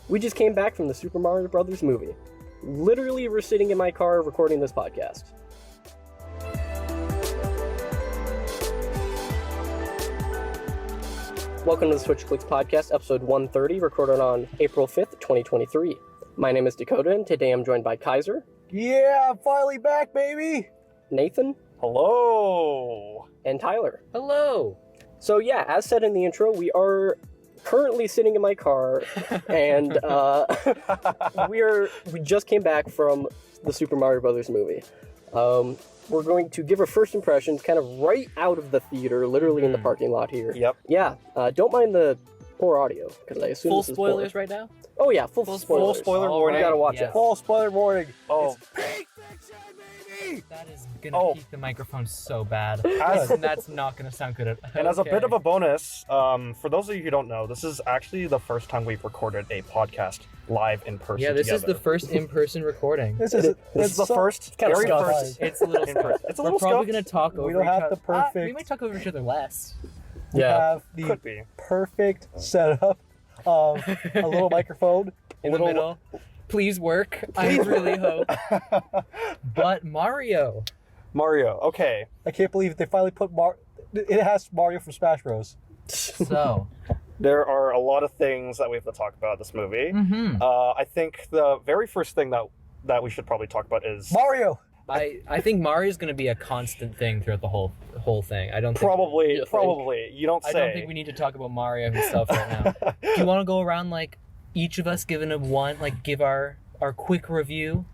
We just came back from the Super Mario Brothers movie. Literally, we're sitting in my car recording this podcast. Welcome to the Switch Clicks Podcast, episode 130, recorded on April 5th, 2023. My name is Dakota, and today I'm joined by Kaiser. Yeah, I'm finally back, baby! Nathan. Hello! And Tyler. Hello! So yeah, as said in the intro, we are currently sitting in my car, and we just came back from the Super Mario Brothers movie. We're going to give our first impressions kind of right out of the theater, literally in the parking lot here. Yep. Yeah, don't mind the poor audio, because I assume Full this is spoilers poor. right now? Oh yeah, full spoilers. Full spoiler warning. You gotta watch Yes. it. Full spoiler warning. Oh. It's Pink Fiction, baby! That is gonna peak the microphone so bad. As- That's not gonna sound good at all. And as a bit of a bonus, for those of you who don't know, this is actually the first time we've recorded a podcast live in person. Yeah, this is together. the first in-person recording. This This is is the first, kind of very scuffed. first. It's a little In person. It's a little We're probably scuffed. gonna talk over We don't each have other. the perfect. we might talk over each other less. We Yeah. have the Could be. perfect setup of a little microphone. In the middle. Please work. I really hope. But Mario. Mario, okay. I can't believe they finally put It has Mario from Smash Bros. So. There are a lot of things that we have to talk about this movie. Mm-hmm. I think the very first thing that we should probably talk about is Mario! I think Mario's gonna be a constant thing throughout the whole thing. I don't think probably. You don't say. I don't think we need to talk about Mario himself right now. Do you want to go around like each of us giving give our quick review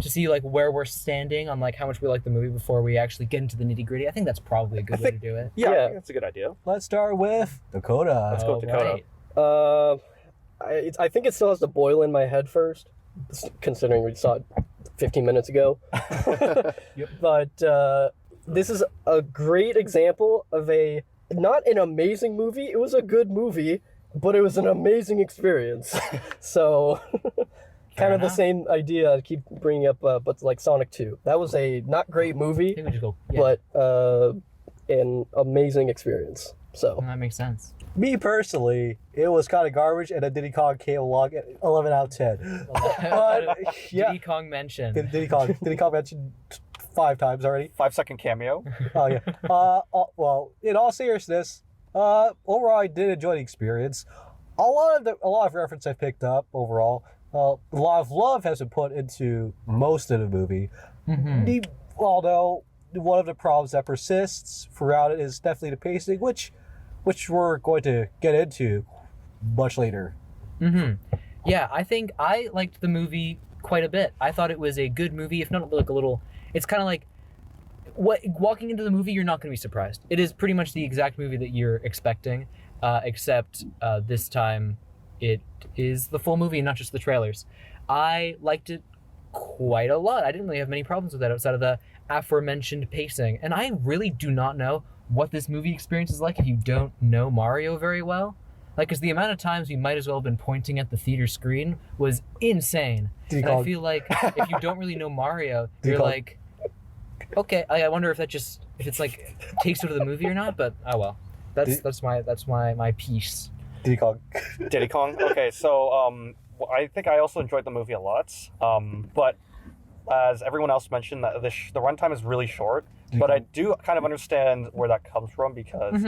to see like where we're standing on like how much we like the movie before we actually get into the nitty gritty? I think that's probably a good way to do it. Yeah, I Yeah. think that's a good idea. Let's start with Dakota. Let's go, Dakota. Right. I think it still has to boil in my head first, considering we saw it 15 minutes ago. Yep. But this is a great example of not an amazing movie. It was a good movie, but it was an amazing experience. So, kind of the enough. same idea I keep bringing up, but like Sonic 2. That was a not great I movie, think we just go. Yeah, but an amazing experience. So, that makes sense. Me personally, it was kind of garbage, and then Diddy Kong came along at 11 out of 10. But, yeah. Diddy Kong mentioned. Diddy Kong mentioned 5 times already. 5-second cameo. Oh yeah. Well, in all seriousness, overall I did enjoy the experience. A lot of reference I picked up overall. A lot of love has been put into most of the movie. Mm-hmm. Although one of the problems that persists throughout it is definitely the pacing, which we're going to get into much later. Mm-hmm. Yeah, I think I liked the movie quite a bit. I thought it was a good movie, if not like a little. It's kind of like walking into the movie, you're not going to be surprised. It is pretty much the exact movie that you're expecting, except this time it is the full movie, not just the trailers. I liked it quite a lot. I didn't really have many problems with that outside of the aforementioned pacing. And I really do not know what this movie experience is like if you don't know Mario very well. Like, because the amount of times we might as well have been pointing at the theater screen was insane. And I feel like if you don't really know Mario, you're like, okay, I wonder if it's like takes you to the movie or not. But oh well, that's my piece. Diddy Kong. Diddy Kong. Okay, so I think I also enjoyed the movie a lot. But as everyone else mentioned, that the runtime is really short. But I do kind of understand where that comes from because,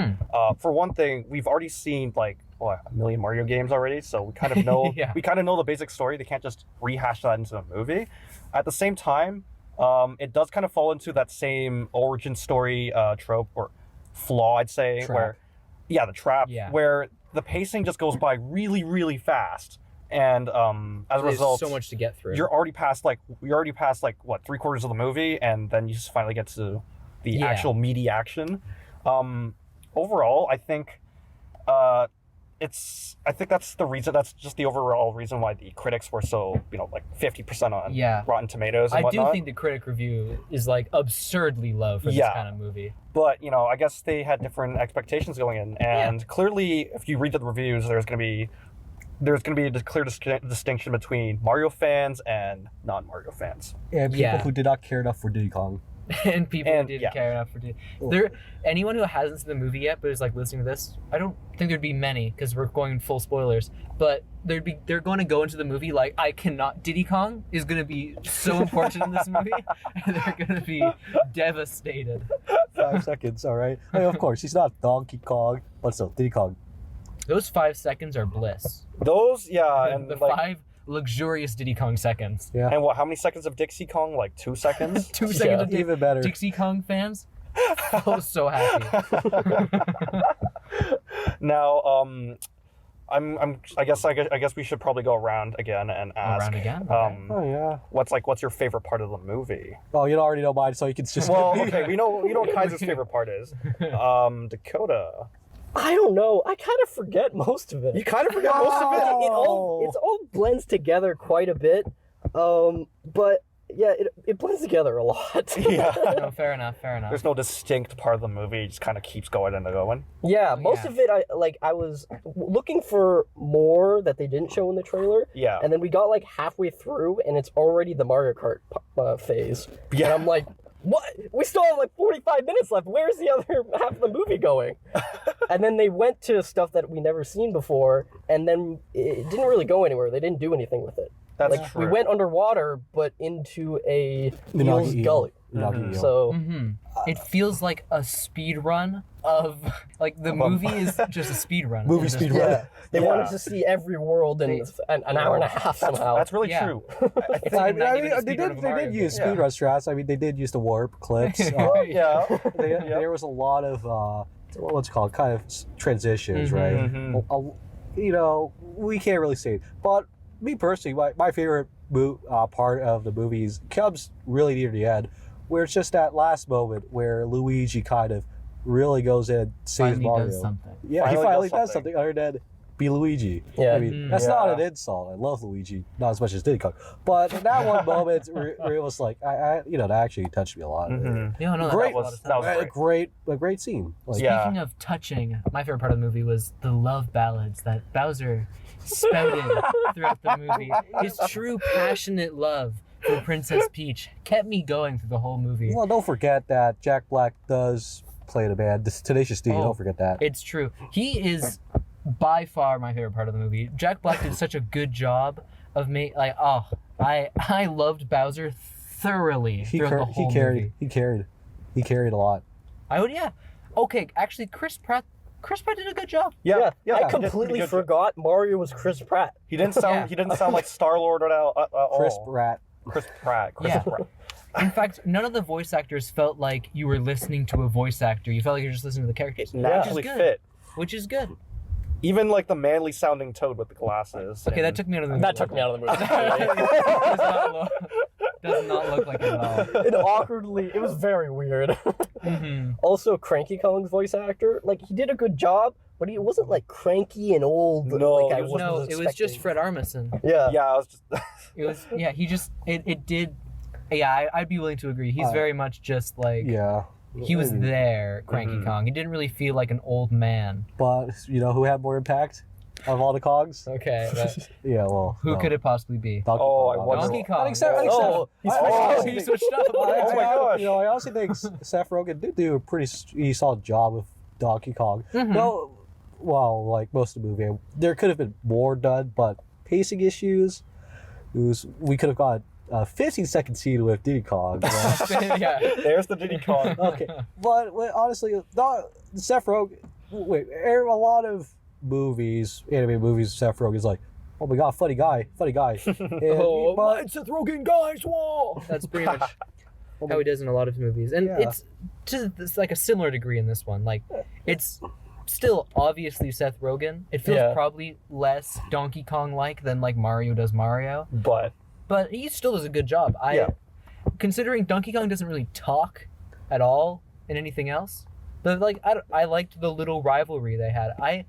for one thing, we've already seen like a million Mario games already, so we kind of know Yeah. we kind of know the basic story. They can't just rehash that into a movie. At the same time, it does kind of fall into that same origin story trope or flaw, I'd say, Trap. the trap, Yeah. where the pacing just goes by really, really fast, and as a There's result, so much to get through. you're already past what 3/4 of the movie, and then you just finally get to the actual meaty action. Overall, I think that's the reason. That's just the overall reason why the critics were so 50% on Rotten Tomatoes and I whatnot. do think the critic review is like absurdly low for this kind of movie. But I guess they had different expectations going in, and clearly, if you read the reviews, there's going to be a clear distinction between Mario fans and non-Mario fans. And people who did not care enough for Diddy Kong. and people And, who didn't yeah. care enough for anyone who hasn't seen the movie yet but is like listening to this, I don't think there'd be many because we're going full spoilers, but they're going to go into the movie like Diddy Kong is going to be so important in this movie and they're going to be devastated. 5 seconds, all right. I mean, of course, he's not Donkey Kong, but still, Diddy Kong. Those 5 seconds are bliss. Those, yeah, The, and the like, 5 luxurious Diddy Kong seconds. Yeah, and what? How many seconds of Dixie Kong? Like 2 seconds. 2 seconds of even better. Dixie Kong fans. I was so happy. Now, I guess we should probably go around again and ask. Around again? Okay. Oh yeah. What's your favorite part of the movie? Oh, you already know mine, so you can just. Well, okay, we know what Kaiser's favorite part is. Dakota. I don't know. I kind of forget most of it. You kind of forgot most of it. It all blends together quite a bit. But yeah, it blends together a lot. Yeah. No, fair enough. There's no distinct part of the movie. It just kind of keeps going and going. Yeah, most Yeah. of it I was looking for more that they didn't show in the trailer. Yeah. And then we got like halfway through and it's already the Mario Kart phase. Yeah. And I'm like, what? We still have like 45 minutes left. Where's the other half of the movie going? And then they went to stuff that we never seen before, and then it didn't really go anywhere. They didn't do anything with it. That's Like true. we went underwater, but into a eel's Unagi gully. Unagi eel. So Mm-hmm. It feels like a speed run of like the movie is just a speed run. Movie It's just- speed run. yeah, they Yeah. wanted to see every world in an hour and a half somehow. That's really Yeah. true. It's like a 90 minute they speed run of did. a They Mario did game. use Yeah. speedrun strats. I mean, they did use the warp clips. Yeah. There was a lot of what's it called, kind of transitions, right? Mhm. You know, we can't really say it. But me personally, my favorite part of the movies comes really near the end, where it's just that last moment where Luigi kind of really goes in and saves Finally Mario. does something. Yeah, he Finally finally does does something other than be Luigi. Yeah. I mean, Mm. that's not Yeah. an insult. I love Luigi, not as much as Diddy Kong. But in that one moment, where it was like, that actually touched me a lot. Mhm. Yeah, no, Great. that was That was great. A great scene. Like, Yeah. Speaking of touching, my favorite part of the movie was the love ballads that Bowser spouted throughout the movie. His true passionate love for Princess Peach kept me going through the whole movie. Well, don't forget that Jack Black does play the band. This Tenacious D. Oh. Don't forget that. It's true. He is by far my favorite part of the movie. Jack Black did such a good job of I loved Bowser thoroughly throughout the whole movie. He carried a lot. I would, yeah. Okay, actually, Chris Pratt did a good job. Yeah. I he did completely good. forgot Mario was Chris Pratt. He didn't sound. Yeah. He didn't sound like Star Lord at all. Chris Pratt. Chris Pratt. Yeah. Pratt. In fact, none of the voice actors felt like you were listening to a voice actor. You felt like you were just listening to the characters, Naturally which is good. fit. Which is good. Even like the manly sounding Toad with the glasses. Okay, that and- took me out of the movie. That took me out of the movie. does not look like it at all. It was very weird. Mhm. Also, Cranky Kong's voice actor, like he did a good job, but he wasn't like cranky and old. No, like I he was- wasn't No, it was just expecting. Fred Armisen. Yeah. Yeah, I was just. It was, yeah, he just, it did, yeah, I'd be willing to agree. He's very much just like, Yeah. he was I mean, there, Cranky Mhm. Kong. He didn't really feel like an old man. But you know who had more impact of all the Kongs? Okay, but Yeah, well. who no. could it possibly be? Donkey Oh, Kong, I wonder- Donkey I Kong. think Seth, Oh, I- oh, he switched up. Oh my gosh. You know, I also think Seth Rogen did do a pretty solid job with Donkey Kong. Mhm. Well, like most of the movie, there could have been more done, but pacing issues. We could have got a 15-second scene with Diddy Kong. but- Yeah. There's the Diddy Kong. okay, but honestly, Seth Rogen. Wait, a lot of movies, anime movies, Seth Rogen's like, oh my god, funny guy. And, Oh, but Seth Rogen, guys, whoa! That's pretty much how he does in a lot of his movies. And Yeah. it's to this, like a similar degree in this one. Like, it's still obviously Seth Rogen. It feels Yeah. probably less Donkey Kong-like than like Mario does Mario. But But he still does a good job. Yeah. Considering Donkey Kong doesn't really talk at all in anything else. But like I liked the little rivalry they had. I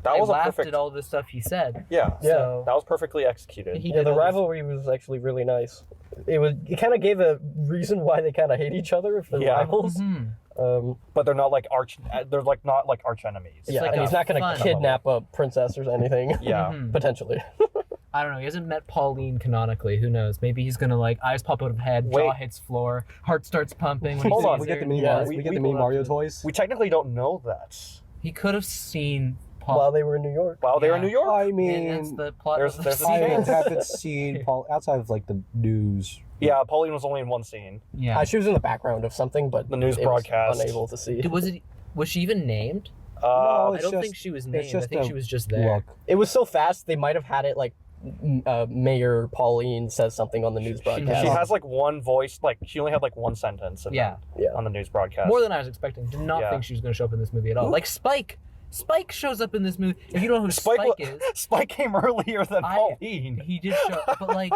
that was a laughed perfect. at all the stuff he said. Yeah. So That was perfectly executed. he Yeah, did the all this- rivalry was actually really nice. It kind of gave a reason why they kind of hate each other if they're Yeah. rivals. Mhm. But they're not like they're like not like arch enemies. Yeah, like and a he's not going fun- to kidnap a princess or anything. Yeah. Mhm. Potentially. I don't know. He hasn't met Pauline canonically. Who knows? Maybe he's gonna like eyes pop out of head, jaw Wait. hits floor, heart starts pumping. When Hold he on, sees We get the her. mini Yeah, Mario, we- we get we the mini pulled up Mario to- toys. We technically don't know that. He could have seen Paul. While they were in New York. While they were in Yeah. New York. I And that's mean, the plot. there's- of the there's a I scene. haven't seen Paul outside of like the news. Yeah, Pauline was only in one scene. Yeah. She was in the background of something, but The news it was broadcast. unable to see. Was she even named? No, Uh, I it's don't just- think she was it's named. I just think a she was just there. Look, It was so fast, they might have had it like Mayor Pauline says something on the news broadcast. she has like one voice. Like she only had like one sentence. Yeah. On the news broadcast. More than I was expecting. Did not Yeah. think she was going to show up in this movie at all. Who- Like Spike. Spike shows up in this movie. If you don't know who Spike Spike, wa- is, Spike came earlier than I- Pauline. he did show up. But like,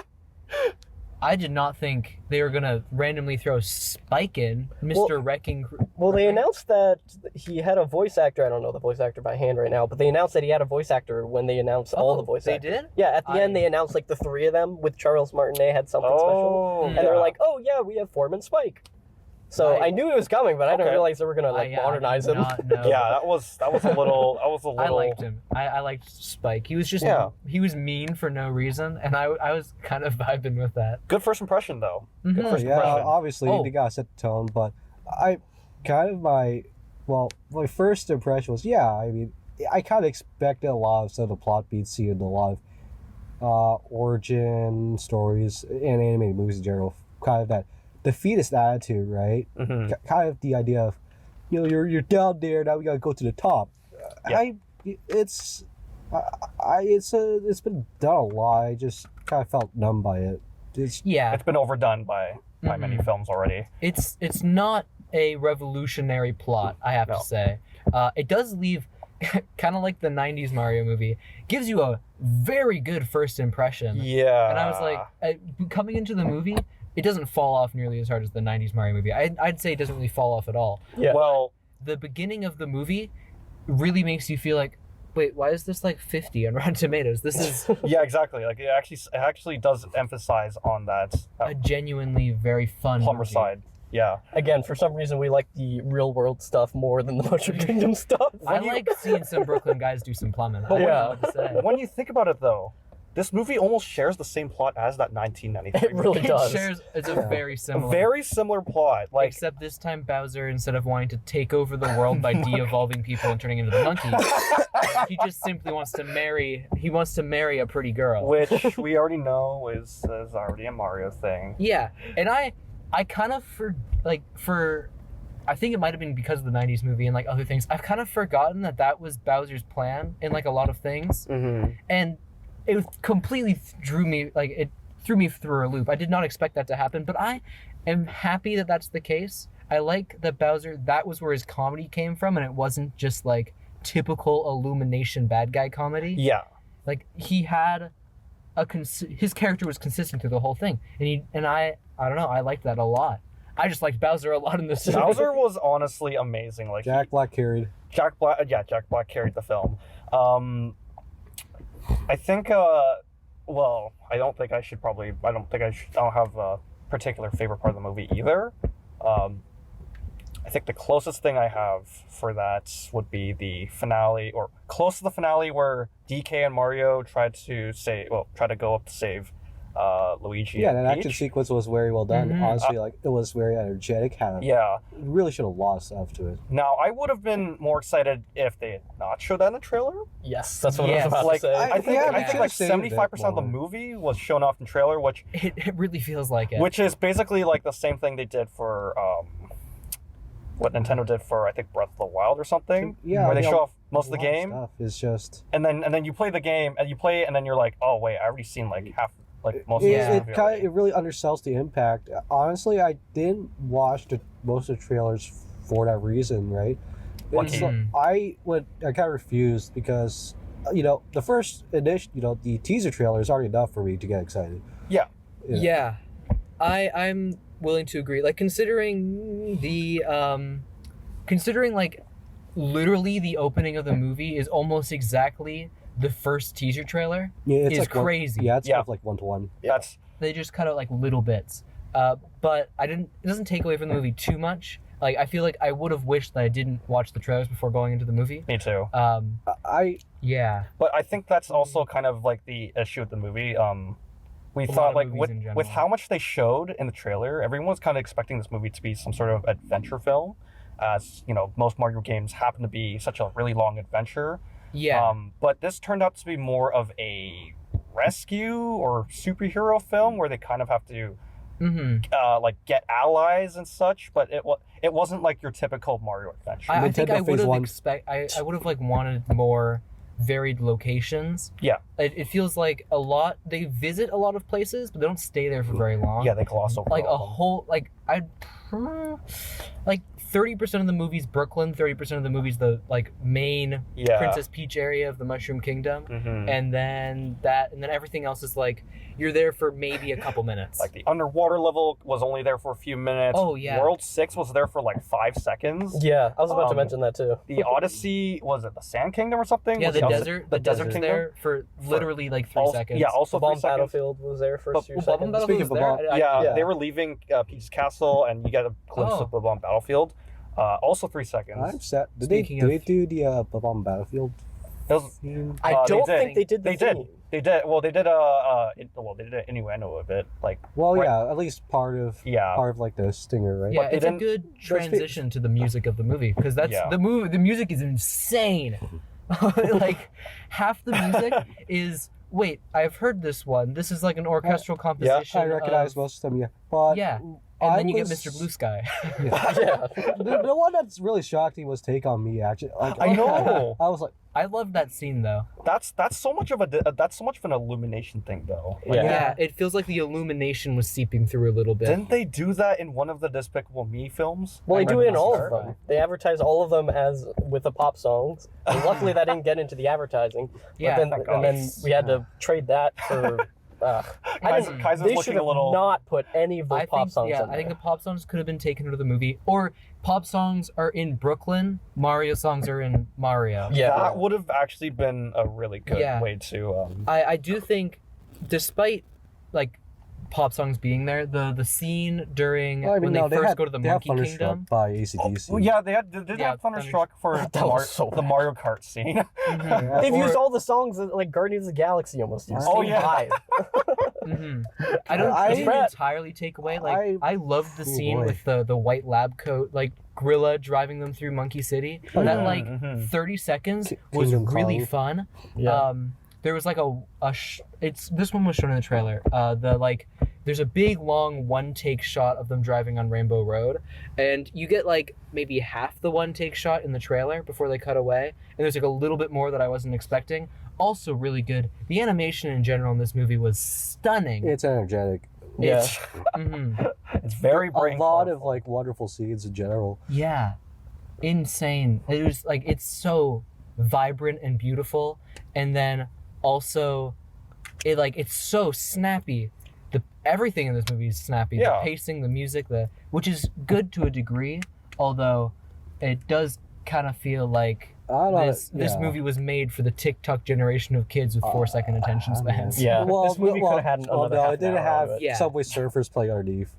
I did not think they were going to randomly throw Spike in, Mr. Wrecking. Well, they announced that he had a voice actor. I don't know the voice actor by hand right now, but they announced that he had a voice actor when they announced all the voice They actors. did? Yeah, at the I- end they announced like the three of them with Charles Martinet had something special. Oh, And And they were yeah. like, "Oh yeah, we have Foreman Spike." So I- I knew it was coming, but I didn't Okay. realize they were gonna like I modernize did him. not know. Yeah, that was a little. That was a little. I liked him. I liked Spike. He was just Yeah. he was mean for no reason, and I was kind of vibing with that. Good first impression though. Mhm. First yeah, impression. obviously Oh. they gotta set the tone, but I kind of my first impression was I mean I kind of expected a lot of some of the plot beats and a lot of origin stories and animated movies in general, kind of that defeatist attitude, right? Mm-hmm. Kind of the idea of you're down there, now we gotta go to the top. Yeah. It's been done a lot. I just kind of felt numb by it. It's Yeah, It's been overdone by many Mhm. films already. it's not a revolutionary plot, I have No. to say. It does leave kind of like the 90s Mario movie, gives you a very good first impression. Yeah. And I was like, coming into the movie, it doesn't fall off nearly as hard as the 90s Mario movie. I'd say it doesn't really fall off at all. Yeah. Well, The beginning of the movie really makes you feel like, wait, why is this like 50 on Rotten Tomatoes? This is yeah, exactly. Like it actually does emphasize on that a genuinely very fun plumber movie. side. Yeah. Again, for some reason, we like the real world stuff more than the Mushroom Kingdom stuff. I like seeing some Brooklyn guys do some plumbing. I don't Yeah. know what to say. When you think about it though, this movie almost shares the same plot as that 1993 It really movie. does. It shares, it's a very A similar. very similar plot. Like Except this time Bowser, instead of wanting to take over the world by de-evolving people and turning into the monkey, he just simply wants to marry. He wants to marry a pretty girl. which we already know is already a Mario thing. Yeah, and I kind of I think it might have been because of the 90s movie and like other things. I've kind of forgotten that was Bowser's plan in like a lot of things, Mm-hmm. and it completely threw me through a loop. I did not expect that to happen, but I am happy that that's the case. I like that Bowser, that was where his comedy came from, and it wasn't just like typical Illumination bad guy comedy. Yeah. Like he had his character was consistent through the whole thing, and I don't know, I liked that a lot. I just liked Bowser a lot in this. Bowser was honestly amazing. Like Jack Black carried. Jack Black carried the film. I think. Well, I don't think I don't have a particular favorite part of the movie either. I think the closest thing I have for that would be the finale, or close to the finale, where DK and Mario try to go up to save Luigi. Yeah, and that action Peach. sequence was very well done. Mhm. Honestly, like it was very energetic. Yeah. Really should have lost stuff to it. Now, I would have been more excited if they had not showed that in the trailer. Yes, that's what I Yes. was about Like, to say. I think Yeah, I think like saved it 75% of the more. movie was shown off in trailer, which It really feels like it. which is basically like the same thing they did for what Nintendo did for I think Breath of the Wild or something. Yeah, where they you know, show off most of the A lot game, stuff is just and then you play the game and you play it, and then you're like, oh wait, I already seen like half, like most it, of Yeah. the it movie kind already. it really undersells the impact. Honestly, I didn't watch most of the trailers for that reason, right? Lucky. It's like, I kind of refused because the first edition, the teaser trailer is already enough for me to get excited. Yeah, I'm willing to agree. Like considering like literally the opening of the movie is almost exactly the first teaser trailer. Yeah, it's Is like crazy. It's Yeah. kind of like 1-to-1. That's They just cut out like little bits. But it doesn't take away from the movie too much. Like, I feel like I would have wished that I didn't watch the trailers before going into the movie. Me too. I Yeah. But I think that's also kind of like the issue with the movie. We A lot thought of like movies in general. with how much they showed in the trailer, everyone was kind of expecting this movie to be some sort of adventure film, as you know, most Mario games happen to be such a really long adventure. Yeah. But this turned out to be more of a rescue or superhero film where they kind of have to Mm-hmm. like get allies and such. But it wasn't like your typical Mario adventure. I think Nintendo I would Phase have 1. I would have like wanted more varied locations. Yeah. It feels like a lot. They visit a lot of places, but they don't stay there for very long. Yeah, they gloss over Like all a of them. whole like 30% of the movie's Brooklyn, 30% of the movie's the like main Yeah. Princess Peach area of the Mushroom Kingdom, Mhm. and then everything else is like you're there for maybe a couple minutes. Like the underwater level was only there for a few minutes. Oh, yeah. World 6 was there for like 5 seconds. Yeah, I was about to Um, mention that too. The Odyssey, was it the Sand Kingdom or something? yeah, Was the it desert. The desert was Kingdom? there for literally like 3 seconds. Yeah, also 3 Bomb seconds. Battlefield was there for a But- few Well, Bomb seconds. Battlefield was Speaking there. of Yeah, Yeah. they were leaving Peach's Castle, and you get a glimpse Oh. of the Bomb Battlefield. Also 3 seconds. I'm sad. Did Speaking they of- do the Bomb Battlefield? It was- Theme? I they don't did. think they did the They did. theme. They did. Well, they did an innuendo of it. Like, Well, Right. yeah, at least part of yeah. like the stinger, right? Yeah, they it's a didn't- good transition to the music of the movie because that's Yeah. the movie. The music is insane. Like half the music is. Wait, I've heard this one. This is like an orchestral composition. I recognize of, most of them, yeah. But Yeah, and I then you get was- Mr. Blue Sky. Yeah. the one that's really shocked me was Take on Me. Actually, like, I know. I was like, I loved that scene though. That's so much of an illumination thing though. Like, Yeah. Yeah, it feels like the illumination was seeping through a little bit. Didn't they do that in one of the Despicable Me films? Well, they I do read it in this all part. of them. They advertise all of them as with the pop songs. And luckily, that didn't get into the advertising. Yeah, But thank then, and then God. we had to trade that for. I didn't- Kaiser's they should looking have a little. not put any of those pop songs. yeah, in I think the there. pop songs could have been taken to the movie, or pop songs are in Brooklyn, Mario songs are in Mario. Yeah. That would have actually been a really good Yeah. way to. I do think, despite like pop songs being there, the scene during well, I when mean, they no, first had, go to the they have Monkey Thunderstruck Kingdom. by ACDC. Well, yeah, they did Yeah, have Thunderstruck for That the, was so the bad. Mario Kart scene. Mhm. They've Or- used all the songs that like Guardians of the Galaxy almost used. Oh, Same yeah. vibe. Mhm. I don't I- it didn't entirely take away. Like I loved the Oh, scene boy. with the white lab coat, like Gorilla driving them through Monkey City. Oh, That yeah. like Mhm. 30 seconds was Kingdom really Come. fun. Yeah. There was like it's this one was shown in the trailer. There's a big long one take shot of them driving on Rainbow Road, and you get like maybe half the one take shot in the trailer before they cut away, and there's like a little bit more that I wasn't expecting. Also really good. The animation in general in this movie was stunning. It's energetic. Yeah. It's, Mhm. it's very A brain lot of powerful. like wonderful scenes in general. Yeah. Insane. It was like it's so vibrant and beautiful, and then also it's so snappy. Everything in this movie is snappy. Yeah. The pacing, the music, which is good to a degree, although it does kind of feel like I don't this yeah. movie was made for the TikTok generation of kids with 4-second attention I don't know. spans. Yeah. This movie could have had another no, half it didn't an hour have of it. Yeah. Subway Surfers play underneath.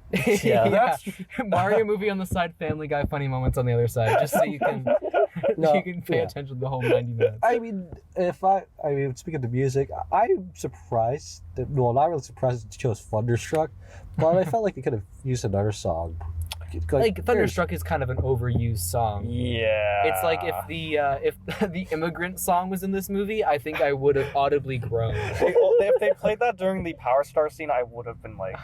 Yeah. That's Mario movie on the side, Family Guy funny moments on the other side, just so you can No, you can pay yeah. attention the whole 90 minutes. I mean, speaking of the music, I'm surprised that, well, not really surprised that they chose Thunderstruck, but I felt like they could have used another song. Like Thunderstruck is kind of an overused song. yeah. It's like if the Immigrant song was in this movie, I think I would have audibly groaned. If they played that during the Power Star scene, I would have been like,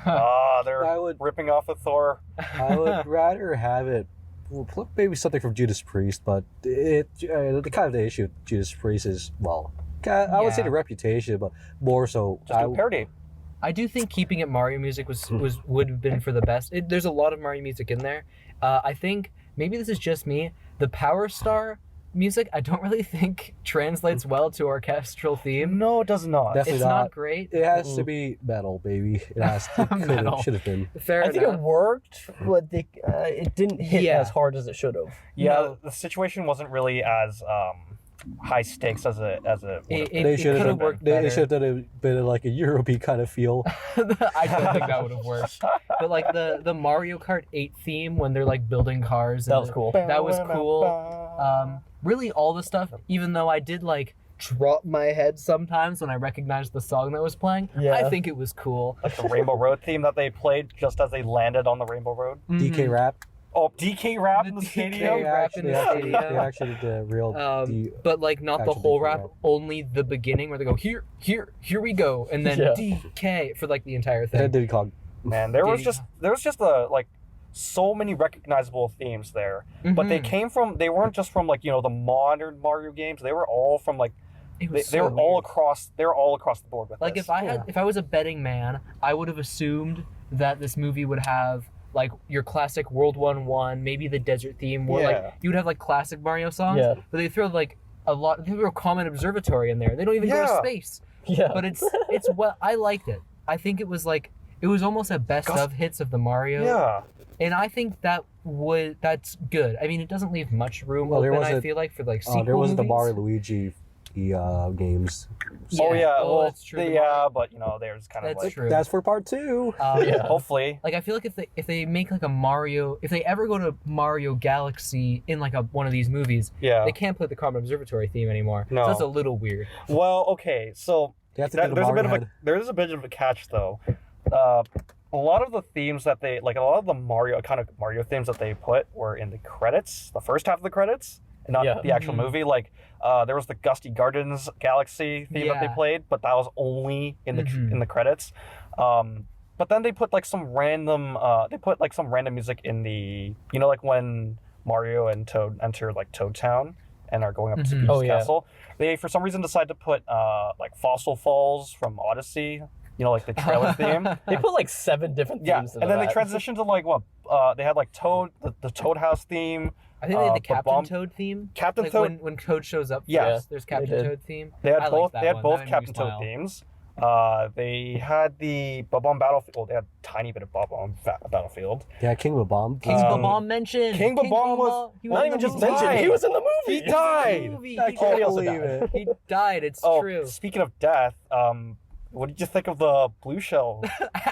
they're I would, ripping off of Thor. I would rather have it. Well, maybe something from Judas Priest, but the kind of the issue with Judas Priest is, well, I would say Yeah. the reputation, but more so. Just do a parody. I do think keeping it Mario music would have been for the best. There's a lot of Mario music in there. I think maybe this is just me. The Power Star music I don't really think translates well to orchestral theme. No, it does not. Definitely It's not great. It has to be metal, baby. It has to. Metal. Should have been. Fair I think enough. it worked, but it didn't hit Yeah. as hard as it should have. Yeah, No. the situation wasn't really as high stakes as it They should could've have worked They better. should have done it been like a European kind of feel. I don't think that would have worked. But like the Mario Kart 8 theme when they're like building cars. That was cool. That was cool. Really all the stuff, even though I did like drop my head sometimes when I recognized the song that was playing, Yeah. I think it was cool. Like the Rainbow Road theme that they played just as they landed on the Rainbow Road. DK rap. Oh, DK rap in the The DK stadium. rap in the stadium. They actually did a real. But like not the Actually whole DK rap, rap. only the beginning where they go here we go, and then Yeah. DK for like the entire That thing. did call. Man, there was Diddy. just a like so many recognizable themes there. But they Mhm. they weren't just from like, you know, the modern Mario games. They were all from like It they was so were all weird. across the board with Like this. if I was a betting man, I would have assumed that this movie would have like your classic World 1-1, maybe the desert theme, where Yeah. like you would have like classic Mario songs, Yeah. but they throw like they throw Comet Observatory in there. They don't even go to Yeah. space. Yeah. But it's well, I liked it. I think it was like it was almost a best Gus- of hits of the Mario. Yeah. And I think that's good. I mean, it doesn't leave much room Well, there open. I wasn't- feel like for like sequel There wasn't the movies. Mario Luigi games. Oh yeah. Oh, Well, that's true. yeah, but you know, there's kind of That's like true. That's for part 2. Yeah. hopefully. Like I feel like if they make like a Mario, if they ever go to Mario Galaxy in like one of these movies, Yeah. they can't play the Comet Observatory theme anymore. No. So that's a little weird. Well, okay, so They have to get a there's Mario there's a bit of a catch though. A lot of the themes that they like, a lot of the Mario themes that they put were in the credits, the first half of the credits, and not Yeah. the actual Mhm. movie. Like, there was the Gusty Gardens Galaxy theme that they Yeah. played, but that was only in the Mhm. in the credits. But then they put like some random music in the, you know, like when Mario and Toad enter like Toad Town and are going up to Mhm. Peach's Oh, yeah. castle. They for some reason decided to put like Fossil Falls from Odyssey, you know, like the trailer theme. They put like 7 different Yeah, themes and into then they that. transitioned to like what? They had like Toad, the Toad House theme. I think they had the but Captain Bomb- Toad theme. Captain Like Toad. when Toad shows up Yeah, first, there's Captain did. Toad theme. They had I both. liked that They had one. both That made me Captain Toad smile. themes. They had the Bob-omb Battlefield. Well, they had a tiny bit of Bob-omb Battlefield. Yeah, King of Bomb. King Um, Bob-omb mentioned. King Bob-omb was- he Not in even the just movie. mentioned, he was in the movie. He He was in died. the movie. I He can't He also believe died. it. He died. It's Oh, true. speaking of death, what did you think of the blue shell?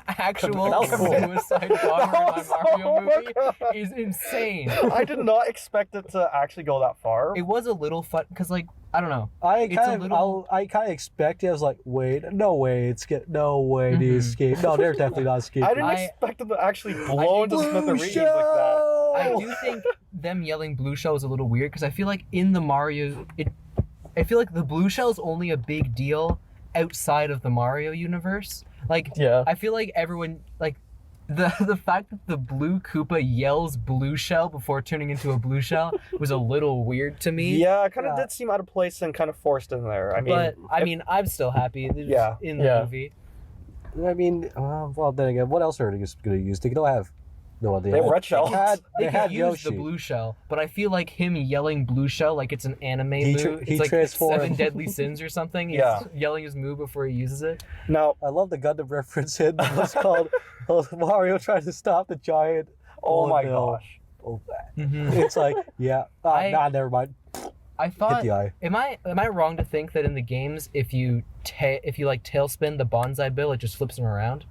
Actual That was cool. suicide bomber in my Mario movie is insane. I did not expect it to actually go that far. It was a little fun because, like, I don't know. I It's a kind of, little- I kind of expected. I was like, wait, no way, no way to Mhm. escape. No, they're definitely not escaping. I didn't I- expect them to actually blow into Blue smithereens like that. I do think them yelling blue shell is a little weird because I feel like in the Mario, I feel like the blue shell is only a big deal outside of the Mario universe. Like, Yeah. I feel like everyone like the fact that the blue Koopa yells blue shell before turning into a blue shell was a little weird to me. Yeah, it kind of Yeah. did seem out of place and kind of forced in there. I mean, But I if- mean, I'm still happy that it's Yeah. in the Yeah. movie. I mean, well, then again, what else are they going to use? They don't have no idea. They have red shell. They had, They they could had use Yoshi. the blue shell, but I feel like him yelling blue shell like it's an anime He move. he It's like transformed. 7 Deadly Sins or something. He's Yeah. yelling his move before he uses it. now, I love the Gundam reference. It was called Mario trying to stop the giant. oh my no. gosh. Oh, Mhm. it's like, yeah, never mind. I Hit thought, the eye. am I wrong to think that in the games, if you like tailspin the bonsai bill, it just flips him around?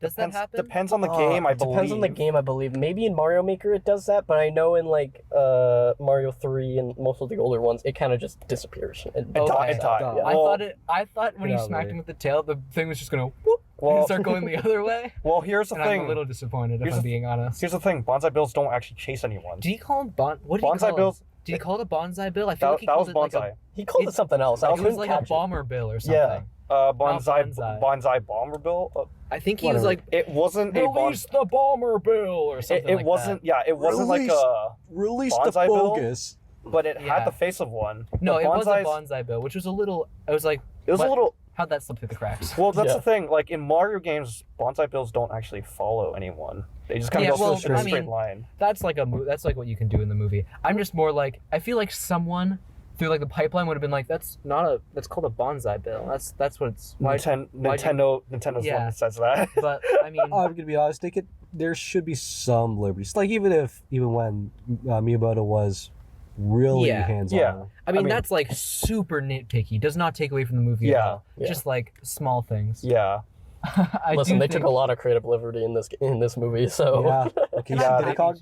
Does that Depends, happen? depends on the game, I believe. Depends on the game, I believe. Maybe in Mario Maker it does that, but I know in like Mario 3 and most of the older ones, it kind of just disappears. It Okay. died. Yeah. I thought when you Yeah, smacked man. him with the tail, the thing was just gonna whoop Well- and start going the other way. Well, here's the And thing. I'm a little disappointed if Here's I'm the- being honest. Here's the thing. Bonsai bills don't actually chase anyone. Did he call him What did he Bonsai call bills. him? Did he call it a bonsai bill? I feel like he That called was it like bonsai. He called it It's- something else. I it was couldn't like catch a it. bomber bill or something. Yeah. Bonsai. bonsai. Bonsai bomber bill. I think he was Whatever. like, It wasn't a release bonsai. the bomber bill or something It like wasn't. that. Yeah, it wasn't like Release- a. Release the Bonsai bill? focus. But it Yeah. had the face of one. No, The it was a bonsais- bonsai bill, which was a little. I was like, It was what? a little. How'd that slip through the cracks? Well, that's Yeah. the thing. Like in Mario games, bonsai bills don't actually follow anyone. They just kind Yeah, of go well, through a I straight mean- line. That's like that's like what you can do in the movie. I'm just more like, I feel like someone through like the pipeline would have been like, that's called a bonsai bill. That's what it's. Why? Nintendo. why'd you- Nintendo's the Yeah. one that says that. But I mean, I'm gonna be honest. There should be some liberties. Like even when Miyamoto was really Yeah. hands-on. Yeah. I mean, mean- that's like super nitpicky. Does not take away from the movie at Yeah. all. Yeah. Just like small things. Yeah. I Listen, do they think, took a lot of creative liberty in this movie, so Yeah. Okay, Yeah, did they it call-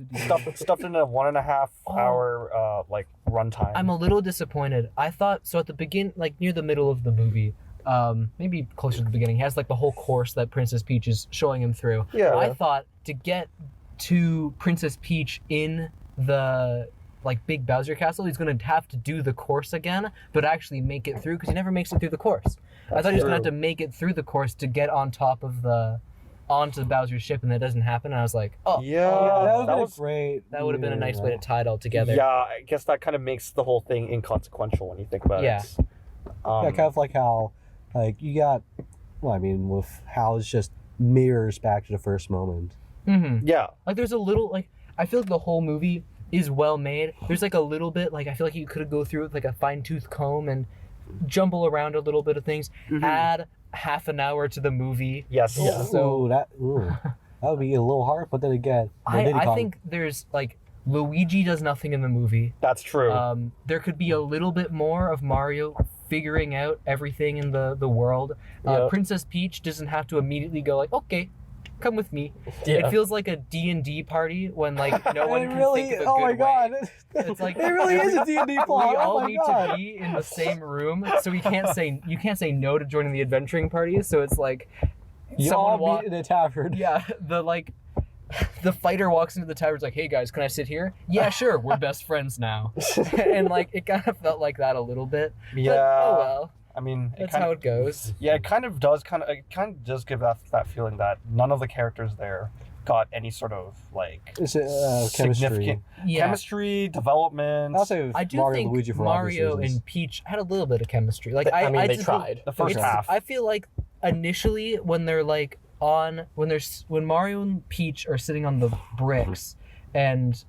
Stuffed in a 1.5 Oh. hour like runtime. I'm a little disappointed. I thought so at the begin, like near the middle of the movie, maybe closer to the beginning. He has like the whole course that Princess Peach is showing him through. Yeah. I thought to get to Princess Peach in the like big Bowser Castle, he's gonna have to do the course again, but actually make it through because he never makes it through the course. I thought he was gonna have to make it through the course to get on top of onto Bowser's ship, and that doesn't happen. And I was like, oh, Yeah. that would have been was- great. that would have been a nice way to tie it all together. Yeah, I guess that kind of makes the whole thing inconsequential when you think about Yeah. it. Yeah, kind of like how, like, you got, well, I mean, with how it's just mirrors back to the first moment. Mm-hmm. Yeah. Like there's a little like I feel like the whole movie is well made. There's like a little bit like I feel like you could go through with like a fine-tooth comb and jumble around a little bit of things. Add half an hour to the movie. Yes. Yeah. So that would be a little hard, but then again, I think there's like Luigi does nothing in the movie. That's true. There could be a little bit more of Mario figuring out everything in the world. Yeah. Princess Peach doesn't have to immediately go like, okay, come with me. yeah. It feels like a D&D party when like no one it can really, think of a oh good my god, way. It's like it really is a D&D plot. We Oh all my need god. to be in the same room, so you can't say no to joining the adventuring party. So it's like You someone all meet in a tavern. yeah, the fighter walks into the tavern's like, hey guys, can I sit here? Yeah, sure, we're best friends now. And like it kind of felt like that a little bit. yeah. But, oh well, I mean, that's how it goes. Yeah, it kind of does give that feeling that none of the characters there got any sort of like It's chemistry. significant Yeah. chemistry development. I'll say I do Mario think and Luigi for obvious Mario reasons. and Peach had a little bit of chemistry. Like I mean, they just- tried. the first Okay. half. I feel like initially when they're like when Mario and Peach are sitting on the bricks, and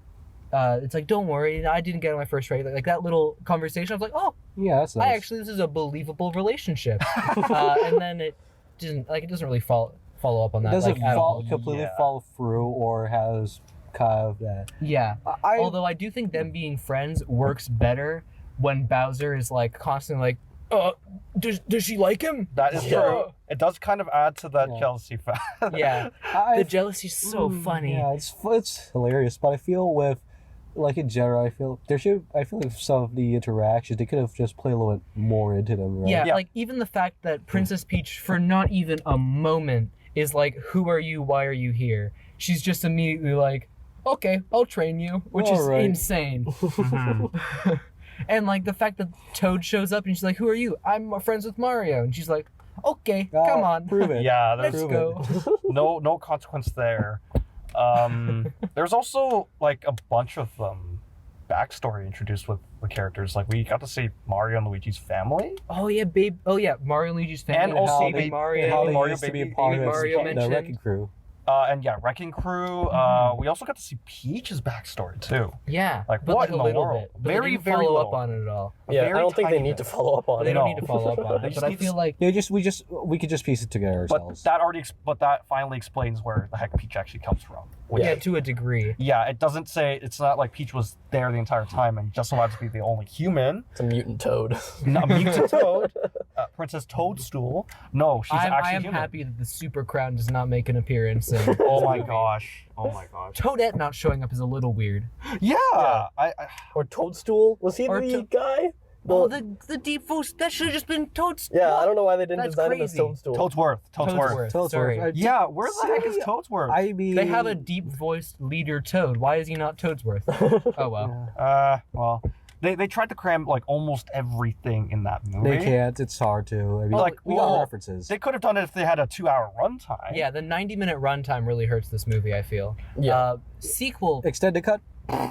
it's like, don't worry, I didn't get on my first try. Like that little conversation, I was like, oh, Yeah, that's nice. this is a believable relationship. And then it doesn't really follow up on that. Doesn't like, at all. completely Yeah. fall through or has kind of that. Yeah. I Although I do think them being friends works better when Bowser is like constantly like, does she like him? That is Yeah. true. It does kind of add to that Yeah. jealousy fact. Yeah. I The jealousy's so funny. Yeah, it's hilarious, but I feel with like in general, I feel like some of the interactions they could have just played a little bit more into them, right? Yeah, Yeah. like even the fact that Princess Peach, for not even a moment, is like, "Who are you? Why are you here?" She's just immediately like, "Okay, I'll train you," which is Alright. insane. And like the fact that Toad shows up and she's like, "Who are you? I'm friends with Mario," and she's like, "Okay, come on, prove it. Yeah, let's there's Prove go." no consequence there. There's also like a bunch of backstory introduced with the characters. Like we got to see Mario and Luigi's family. Oh yeah, babe. Oh yeah, Mario and Luigi's family. And also how Baby they, Mario. how they Mario used to be a Baby- part Baby of Mario the mentioned. Wrecking Crew. And yeah, Wrecking Crew. We also got to see Peach's backstory too. Yeah, Like, but what like in a the little world? bit. But Very, they didn't very follow little. up on it at all. Yeah, I very don't think they tiny need to bit. follow up on They it. don't No. need to follow up on They it. just But I need to feel like Yeah, we could just piece it together But ourselves. that finally explains where the heck Peach actually comes from. Which, yeah, to a degree. yeah, it doesn't say it's not like Peach was there the entire time and just so happens to be the only human. It's a mutant toad. Not mutant Toad, Princess Toadstool. No, she's I actually am human. happy that the Super Crown does not make an appearance in. Oh my gosh. Oh my gosh. Toadette not showing up is a little weird. Yeah. Yeah. I Or Toadstool? Was he Or the guy? Oh, Well, the deep voice that should have just been Toadstool. yeah, I don't know why they didn't That's design him as crazy. Toadstool. Toadsworth. Toadsworth. Sorry. Yeah, where the heck is See, Toadsworth? I mean, They have a deep voiced leader Toad. Why is he not Toadsworth? Oh well. yeah. Well, they tried to cram like almost everything in that movie. They can't. It's hard to. I mean, Like, we got well, references. They could have done it if they had a 2-hour runtime. Yeah, the 90-minute runtime really hurts this movie, I feel. Yeah. Sequel, Extended cut.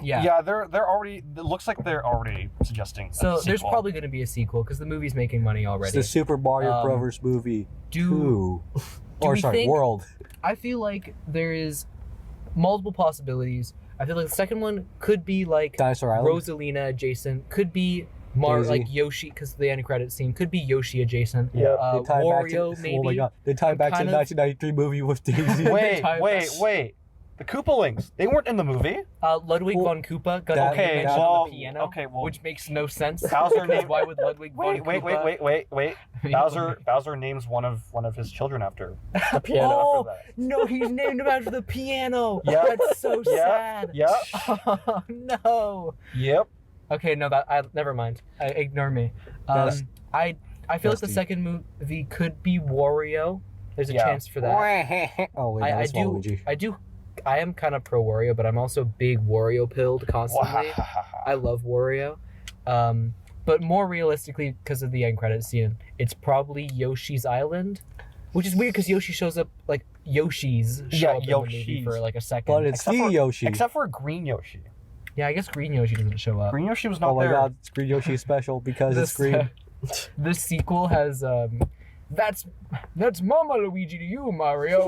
yeah. Yeah, they're already. It looks like they're already suggesting. So a there's sequel. probably going to be a sequel because the movie's making money It's already. the Super Mario Um, Brothers movie Do 2. do Or we sorry, think- World. I feel like there is multiple possibilities. I feel like the second one could be like Dinosaur Island. Rosalina adjacent, could be Daisy. like Yoshi because the end credit scene could be Yoshi adjacent. Yeah. They tie back Wario to, maybe. Oh my god. They tie back to kind the of- 1993 movie with Daisy. Wait, Time- wait. The Koopalings. They weren't in the movie. Ludwig Well, von Koopa got that- mentioned well, on the piano, okay, well- which makes no sense. Bowser Because named- why would Ludwig von Wait. Koopa... Bowser names one of his children after. The piano. Oh, after that. no, he's named him after the piano. Yeah. That's so Yeah. sad. Yep. Oh, no. Yep. Okay, no, never mind. Ignore me. That's- I feel like the Dusty. second movie could be Wario. There's a Yeah. chance for that. Oh wait, I that's Waluigi. I am kind of pro Wario, but I'm also big Wario pilled constantly. I love Wario. But more realistically, because of the end credit scene, it's probably Yoshi's Island, which is weird because Yoshi shows up like Yoshi's show Yeah, up in the movie Yoshis. for like a second. But it's Except the for- Yoshi. Except for Green Yoshi. Yeah, I guess Green Yoshi doesn't show up. Green Yoshi was not Oh my there. god, it's Green Yoshi special because it's green. The sequel has that's Mama Luigi to you, Mario.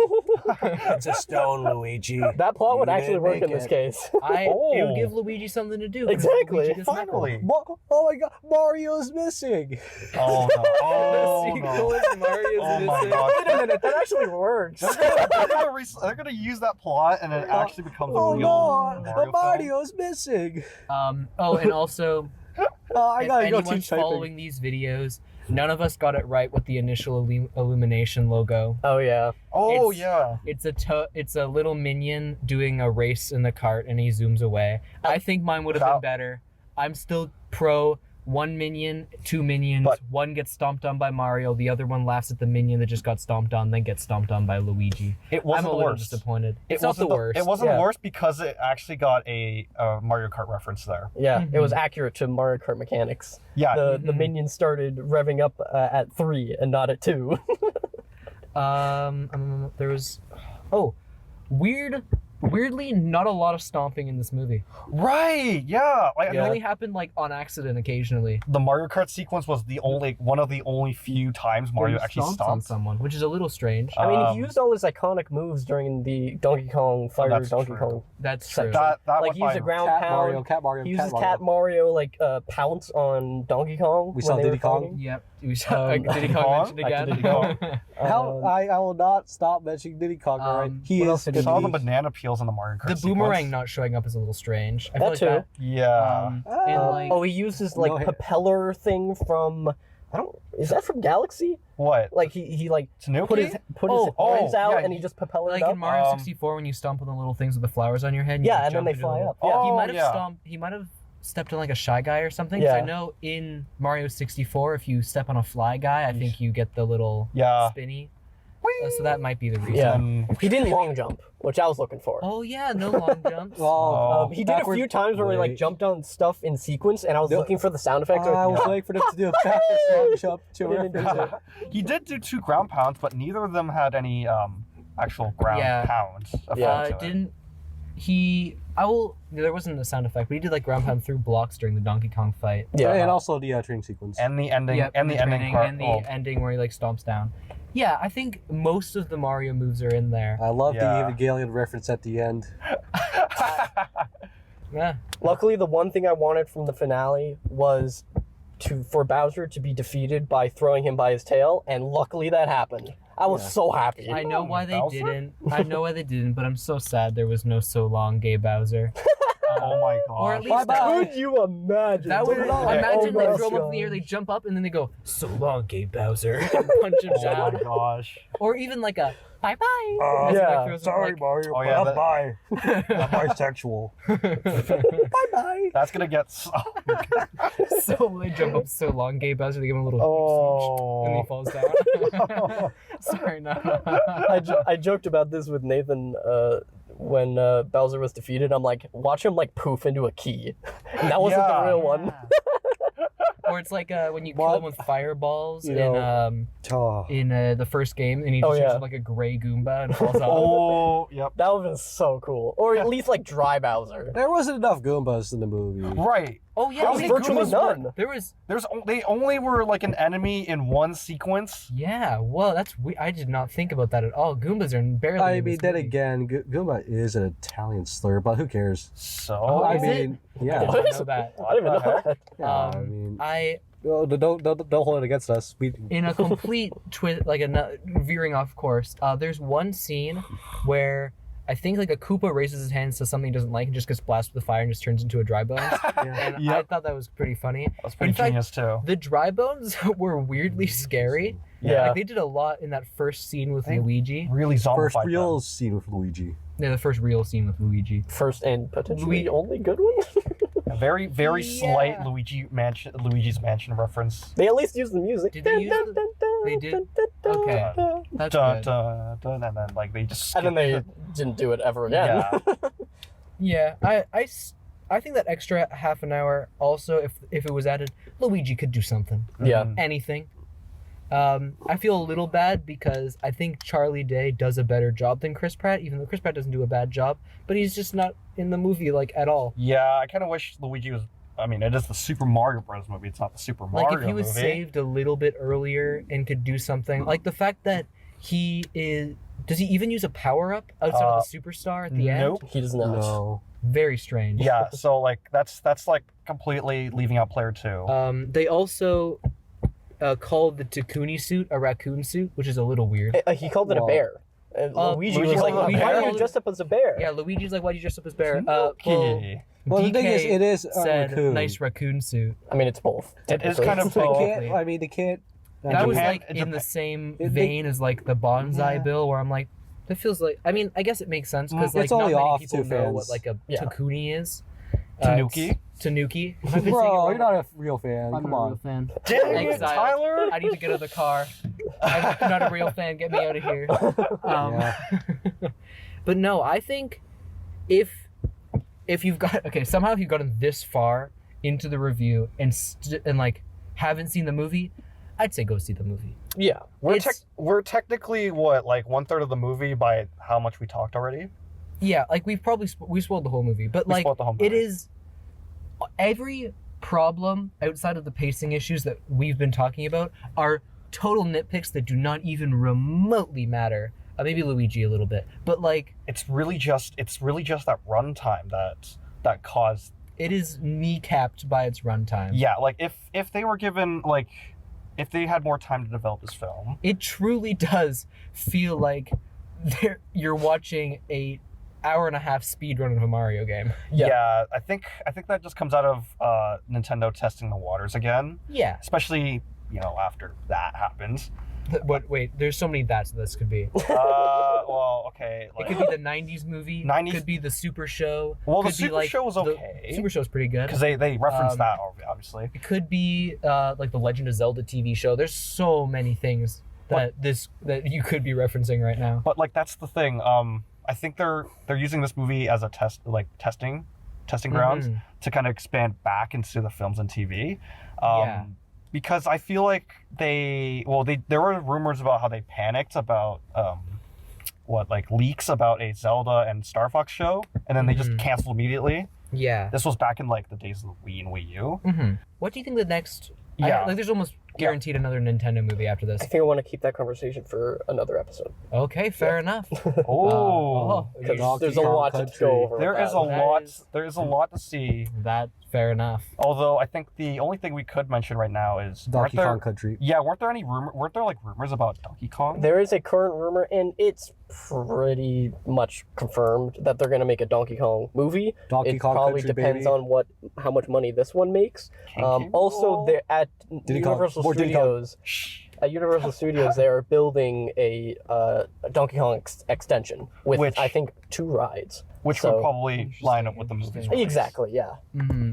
It's a stone, Luigi. That plot would You actually didn't work make in this it. case. It would Oh. give Luigi something to do. 'cause Exactly. Luigi does nothing. Finally. Oh my god, Mario's missing. Oh no. The Oh sequel no. is Mario's Oh my missing. god. Wait a minute, that actually works. They're gonna use that plot and it actually becomes a Oh real no, Mario film. Mario's missing. Oh, and also, I if gotta go anyone's teach typing. following these videos, none of us got it right with the initial Illumination logo. Oh yeah. Oh It's- yeah. It's a little minion doing a race in the cart, and he zooms away. I think mine would have been That- better. I'm still pro. One minion, two minions. But- one gets stomped on by Mario. The other one laughs at the minion that just got stomped on, then gets stomped on by Luigi. It wasn't I'm a the little worst. disappointed. It It's not the wasn't worst. It wasn't yeah. the worst because it actually got a Mario Kart reference there. Yeah, it was accurate to Mario Kart mechanics. Yeah. The minions started revving up at 3 and not at 2. There was, weirdly, not a lot of stomping in this movie. Right. Yeah. Like, It only happened like on accident occasionally. the Mario Kart sequence was one of the only few times Mario He actually stomps on stomped. someone, which is a little strange. I mean, Um, he used all his iconic moves during the Donkey Kong Fire that's Donkey true. Kong. That's Set true. That Like went he used by- a ground Cat pound. Mario, Cat Mario, He Cat uses Mario. Cat Mario like pounce on Donkey Kong. We when saw they Diddy were Kong. fighting. Yep. We saw Um, Diddy Kong? Kong mentioned Back to again. Diddy Kong. I will not stop mentioning Diddy Kong. Alright, he what is. else did he Saw the use? banana peels in the Mario Kart The sequence. boomerang not showing up is a little strange. I That feel like too. Yeah. that. And like, Oh, he uses like No hit. propeller thing from. I don't. Is that from Galaxy? What? Like he like Tanuki? put his Oh, arms out yeah, and he just propelled like it up. in Mario Um, 64 when you stomp on the little things with the flowers on your head. Yeah, you and then jump they into fly the- up. Yeah. Oh, He might have yeah. stomped. He might have stepped on like a Shy Guy or something. 'cause Yeah. I know in Mario 64, if you step on a Fly Guy, I think you get the little Yeah. spinny. So that might be the reason. Yeah. Um, He didn't long jump, which I was looking for. Oh yeah, no long jumps. Oh, He did a few times where he like Wait. jumped on stuff in sequence, and I was No. looking for the sound effect. I was waiting for them to do a backwards long jump to He didn't do reference it. he did do 2 ground pounds, but neither of them had any actual ground Yeah. pounds. Yeah. to it. Didn't he? There wasn't a sound effect, but he did like ground pound through blocks during the Donkey Kong fight. Yeah. And also the training sequence. And the ending. Yep, and the ending. training part. and the oh. ending where he like stomps down. Yeah, I think most of the Mario moves are in there. I love Yeah. the Evangelion reference at the end. Yeah. Luckily, the one thing I wanted from the finale was for Bowser to be defeated by throwing him by his tail, and luckily that happened. I was Yeah. so happy. I know why they Bowser? didn't. I know why they didn't, but I'm so sad there was no so long gay Bowser. Oh my god. Or at least Bye-bye. Could you imagine? that would dude? imagine Oh they my throw him up in the air, gosh. they jump up, and then they go, "So long, gay Bowser," and punch him Oh down. my gosh. Or even like a bye bye. yeah. Mario. Oh, yeah, that- bye. I'm bisexual. Bye bye. That's gonna get so. So they jump up so long, gay Bowser, they give him a little Oh. and he falls down. Sorry, no. I joked about this with Nathan when Bowser was defeated. I'm like, watch him like poof into a key. And that wasn't Yeah. the real one. Or it's like when you kill What? him with fireballs You know. Oh. in the first game, and he Oh, just turns yeah. up like a gray Goomba and falls off. Oh, yep. That would have been so cool. Or at least like dry Bowser. There wasn't enough Goombas in the movie. Right. Oh yeah, There How was many virtually Goombas were- none. there was. They only were like an enemy in one sequence. Yeah, well, I did not think about that at all. Goombas are barely. I in mean, this then movie. again, Goomba is an Italian slur, but who cares? So. Oh, I is it? mean, I yeah. did What? not know that. I didn't even What the know heck? that. Yeah, I Um, mean, I don't hold it against us. We in a complete twist, like a veering off course. There's one scene where I think like a Koopa raises his hand, says something he doesn't like, and just gets blasted with fire and just turns into a dry bones. And I Yep. thought that was pretty funny. That's pretty In fact, genius too. The dry bones were weirdly scary. Yeah. Like they did a lot in that first scene with Luigi. Really First zombified real them. scene with Luigi. Yeah, the first real scene with Luigi. First and potentially Luigi- only good one. A very, very slight Yeah. Luigi's Mansion reference. They at least use the music. Did they use They did? Okay. That's Dun, good. dun, dun, and then like they just And then they skip didn't do it ever again. Yeah. Yeah, I think that extra half an hour also, if it was added, Luigi could do something. Yeah. Mhm. Anything. I feel a little bad because I think Charlie Day does a better job than Chris Pratt, even though Chris Pratt doesn't do a bad job, but he's just not in the movie like at all. Yeah, I kind of wish Luigi was. I mean, it is the Super Mario Bros. Movie. It's not the Super Mario Like if he was movie. saved a little bit earlier and could do something, like the fact that he is. Does he even use a power up outside of the superstar at the end? Nope. He does not. No. Very strange. Yeah, so like that's like completely leaving out player 2. They also called the Takuni suit a raccoon suit, which is a little weird. He called it a Well, bear. And Luigi Luigi was like, called it a why bear? are you dressed up as a bear? Yeah, Luigi's like, why'd you dress up as bear? Okay. Well, the thing is, DK it is a said raccoon. nice raccoon suit. I mean, it's both. It is technically. kind of They both. can't. I mean, they can't. That was Japan- like in Japan- the same They- vein as like the bonsai Yeah. bill, where I'm like, that feels like. I mean, I guess it makes sense because It's like not only many off people to know fans. what like a Yeah. Takuni is. Tanuki? Tanuki. I've been saying it Bro, wrong. you're not a real fan. I'm Come not a on. real fan. Dang it, Exiled. Tyler! I need to get out of the car. I'm not a real fan. Get me out of here. Yeah. But no, I think if you've got somehow if you've gotten this far into the review and like haven't seen the movie, I'd say go see the movie. Yeah. We're technically what, like 1/3 of the movie by how much we talked already. Yeah, like we've probably we spoiled the whole movie, but We like spoiled the whole it movie. is every problem outside of the pacing issues that we've been talking about are total nitpicks that do not even remotely matter. Maybe Luigi a little bit, but like It's really just that runtime that caused. it is kneecapped by its runtime. Yeah, like if they were given like if they had more time to develop this film. It truly does feel like you're watching a hour and a half speed run of a Mario game. Yeah. I think that just comes out of Nintendo testing the waters again, Yeah. especially after that happens. But wait, there's so many that's this could be. Well, okay. It Like, could be the 90s movie. 90s Could be the Super Show. well, the could be Super like Show was the- okay Super Show's pretty good. because they referenced Um, that obviously. It could be like the Legend of Zelda TV show. There's so many things that you could be referencing right now. But like that's the thing. I think they're using this movie as a testing grounds Mhm. to kind of expand back into the films and TV. Yeah. Because I feel like there were rumors about how they panicked about leaks about a Zelda and Star Fox show, and then they just Mhm. canceled immediately. Yeah. This was back in like the days of the Wii and Wii U. hmm What do you think the next? Yeah. Like there's almost guaranteed another Nintendo movie after this. I think I want to keep that conversation for another episode. Okay, fair enough. Oh, Because Donkey there's a Kong lot to Country. go over. there with is a that. lot. is- There is a lot to see. That fair enough. Although I think the only thing we could mention right now is Donkey weren't Kong there, Country. Yeah, weren't there rumors about Donkey Kong? There is a current rumor, and it's pretty much confirmed that they're going to make a Donkey Kong movie. Donkey It Kong probably Country, depends baby. on how much money this one makes. Thank you. Also, they're at Diddy Kong. Universal More Diddy Kong. Studios. At Universal Studios, they are building a Donkey Kong extension with Which- I think 2 rides. which So- would probably line up with the movie's Interesting. release. Exactly. Yeah.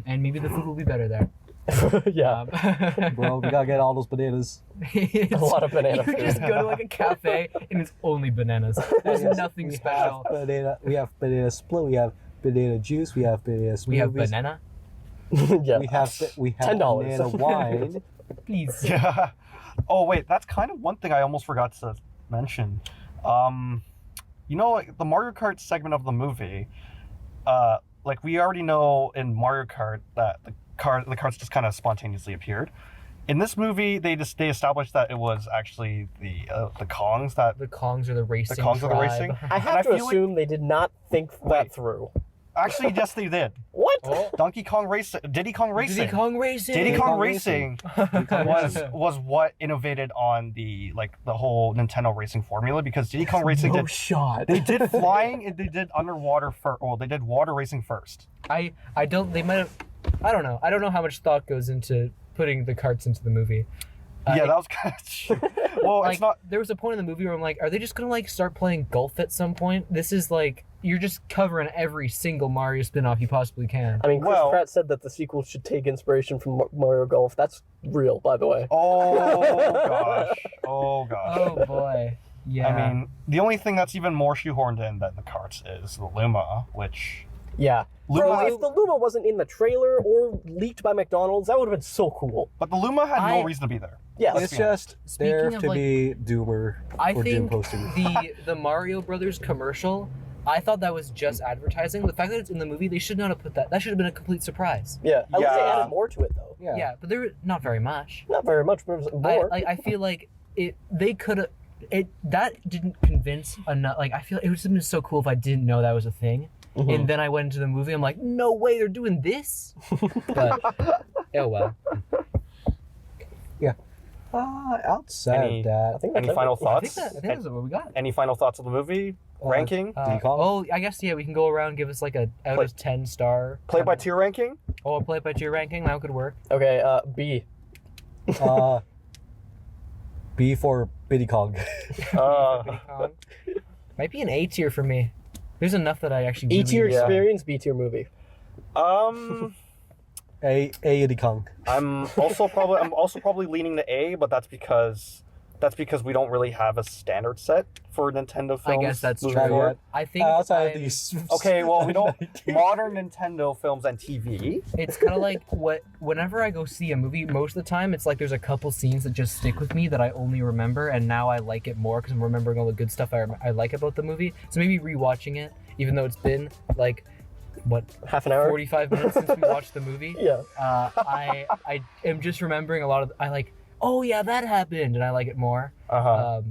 And maybe the food will be better there. Yeah. Bro, we gotta get all those bananas. A lot of banana You food. just go to like a cafe and it's only bananas. There's Yes, nothing we special. We have banana split. We have banana juice. We have banana smoothies. We have banana. Yeah. We have $10. banana wine. Please. Yeah. Oh wait, that's kind of one thing I almost forgot to mention. Like the Mario Kart segment of the movie, like we already know in Mario Kart that the carts just kind of spontaneously appeared. In this movie, they established that it was actually the Kongs that The Kongs are the racing Kongs are the tribe. racing? I have I to feel like- assume they did not think that Wait. through. Actually, yes, they did. What? Oh, Donkey Kong Racing, Diddy Kong Racing. Diddy Kong Racing. Diddy Diddy Kong Kong Racing Kong was what innovated on the whole Nintendo racing formula, because Diddy Kong Racing no did shot. they did flying and they did underwater first. Well, they did water racing first. I don't. They might have. I don't know. I don't know how much thought goes into putting the karts into the movie. Yeah, that was kind of. Well, Like, it's not. there was a point in the movie where I'm like, are they just gonna like start playing golf at some point? This is like you're just covering every single Mario spin-off you possibly can. I mean, Chris Well- Pratt said that the sequel should take inspiration from Mario Golf. That's real, by the way. Oh gosh. Oh gosh. Oh boy. Yeah. I mean, the only thing that's even more shoehorned in than the carts is the Luma, which Yeah. Luma. Bro, if the Luma wasn't in the trailer or leaked by McDonald's, that would have been so cool. But the Luma had no I- reason to be there. Yeah. Let's It's be honest. just there Speaking of, to like- be Doomer I or Doom think poster. the Mario Brothers commercial, I thought that was just advertising. The fact that it's in the movie, they should not have put that. That should have been a complete surprise. Yeah. At least they Yeah. added more to it, though. Yeah. But there not very much. Not very much, but it was more. I feel like it. They could have. That didn't convince enough. Like I feel it would have been so cool if I didn't know that was a thing. Mhm. And then I went into the movie. I'm like, no way, they're doing this. But oh well. Outside Any- of that, I think that's Any final everything. I think thoughts? that's what we got. Any final thoughts of the movie? Ranking? Diddy Kong? Oh, I guess yeah. We can go around, give us like a out Play- of 10 star. Play by tier ranking? Oh, play by tier ranking. That could work. Okay, B. B for Diddy Kong. Diddy Kong. Might be an A tier for me. There's enough that I actually. E really- tier yeah. experience, B tier movie. A Diddy Kong. I'm also probably leaning to A, but that's because we don't really have a standard set for Nintendo films. I guess that's moving true. forward. I think Outside of I'm- these. Okay, well we don't modern Nintendo films and TV. It's kind of like whenever I go see a movie, most of the time it's like there's a couple scenes that just stick with me that I only remember, and now I like it more because I'm remembering all the good stuff I like about the movie. So maybe rewatching it, even though it's been like what Half an hour. 45 minutes since we watched the movie. Yeah. I am just remembering a lot of. I like. Oh yeah, that happened, and I like it more. Uh-huh.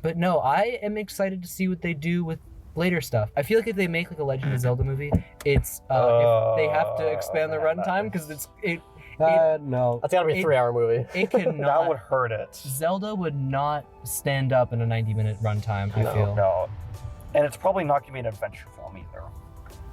But no, I am excited to see what they do with later stuff. I feel like if they make like a Legend of Zelda movie, it's if they have to expand the runtime because No. That's gotta be a It- 3-hour movie. it cannot. that would hurt it. Zelda would not stand up in a 90-minute runtime. I No. feel No. And it's probably not gonna be an adventure film either.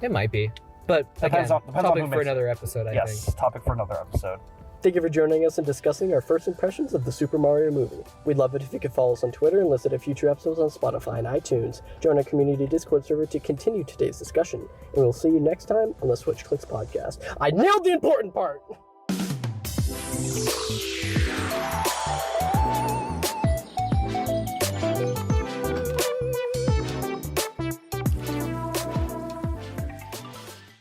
it might be, but Depends again, on topic who for makes it. another episode. I Yes, think. topic for another episode. Thank you for joining us and discussing our first impressions of the Super Mario movie. We'd love it if you could follow us on Twitter and listen to future episodes on Spotify and iTunes. Join our community Discord server to continue today's discussion. And we'll see you next time on the Switch Clicks podcast. I nailed the important part!